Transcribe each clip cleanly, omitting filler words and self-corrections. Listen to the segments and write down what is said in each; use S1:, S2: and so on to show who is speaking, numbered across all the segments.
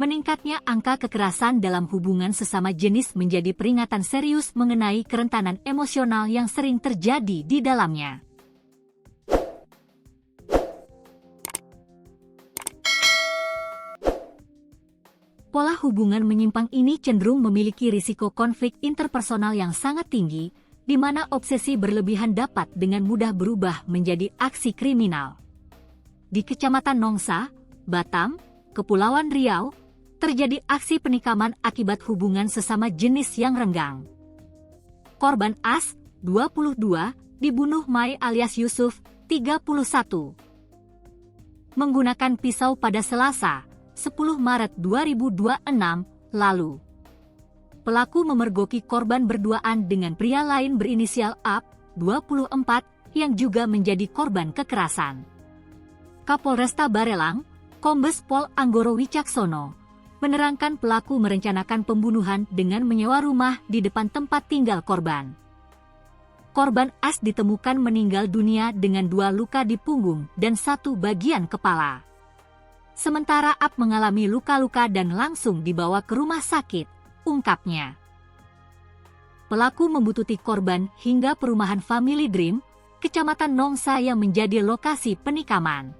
S1: Meningkatnya angka kekerasan dalam hubungan sesama jenis menjadi peringatan serius mengenai kerentanan emosional yang sering terjadi di dalamnya. Pola hubungan menyimpang ini cenderung memiliki risiko konflik interpersonal yang sangat tinggi, di mana obsesi berlebihan dapat dengan mudah berubah menjadi aksi kriminal. Di Kecamatan Nongsa, Batam, Kepulauan Riau, terjadi aksi penikaman akibat hubungan sesama jenis yang renggang. Korban As, 22, dibunuh Mai alias Yusuf, 31. Menggunakan pisau pada Selasa, 10 Maret 2026, lalu. Pelaku memergoki korban berduaan dengan pria lain berinisial Up, 24, yang juga menjadi korban kekerasan. Kapolresta Barelang, Kombes Pol Anggoro Wicaksono, menerangkan pelaku merencanakan pembunuhan dengan menyewa rumah di depan tempat tinggal korban. Korban As ditemukan meninggal dunia dengan 2 luka di punggung dan 1 bagian kepala. Sementara Up mengalami luka-luka dan langsung dibawa ke rumah sakit, ungkapnya. Pelaku membuntuti korban hingga perumahan Family Dream, Kecamatan Nongsa yang menjadi lokasi penikaman.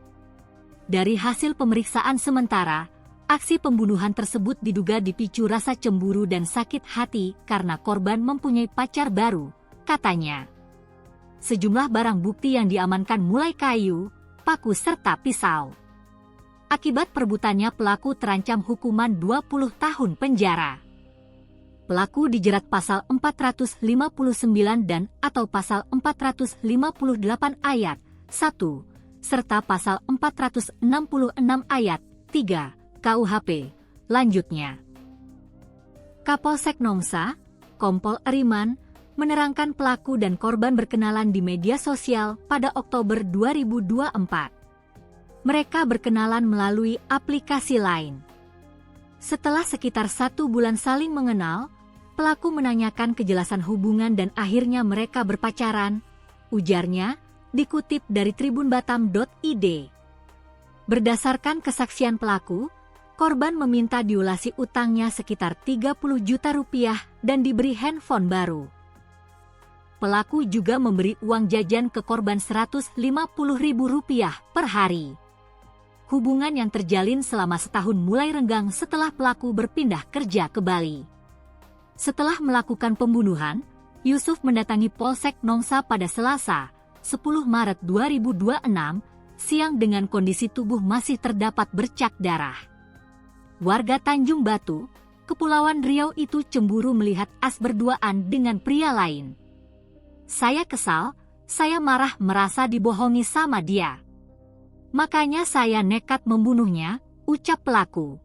S1: Dari hasil pemeriksaan sementara, aksi pembunuhan tersebut diduga dipicu rasa cemburu dan sakit hati karena korban mempunyai pacar baru, katanya. Sejumlah barang bukti yang diamankan mulai kayu, paku serta pisau. Akibat perbuatannya pelaku terancam hukuman 20 tahun penjara. Pelaku dijerat pasal 459 dan atau pasal 458 ayat 1 serta pasal 466 ayat 3 KUHP. Lanjutnya, Kapolsek Nongsa, Kompol Eriman, menerangkan pelaku dan korban berkenalan di media sosial pada Oktober 2024. Mereka berkenalan melalui aplikasi lain. Setelah sekitar 1 bulan saling mengenal, pelaku menanyakan kejelasan hubungan dan akhirnya mereka berpacaran, ujarnya, dikutip dari tribunbatam.id. Berdasarkan kesaksian pelaku, korban meminta diulasi utangnya sekitar 30 juta rupiah dan diberi handphone baru. Pelaku juga memberi uang jajan ke korban 150.000 rupiah per hari. Hubungan yang terjalin selama setahun mulai renggang setelah pelaku berpindah kerja ke Bali. Setelah melakukan pembunuhan, Yusuf mendatangi Polsek Nongsa pada Selasa, 10 Maret 2026, siang dengan kondisi tubuh masih terdapat bercak darah. Warga Tanjung Batu, Kepulauan Riau itu cemburu melihat As berduaan dengan pria lain. Saya kesal, saya marah merasa dibohongi sama dia. Makanya saya nekat membunuhnya, ucap pelaku.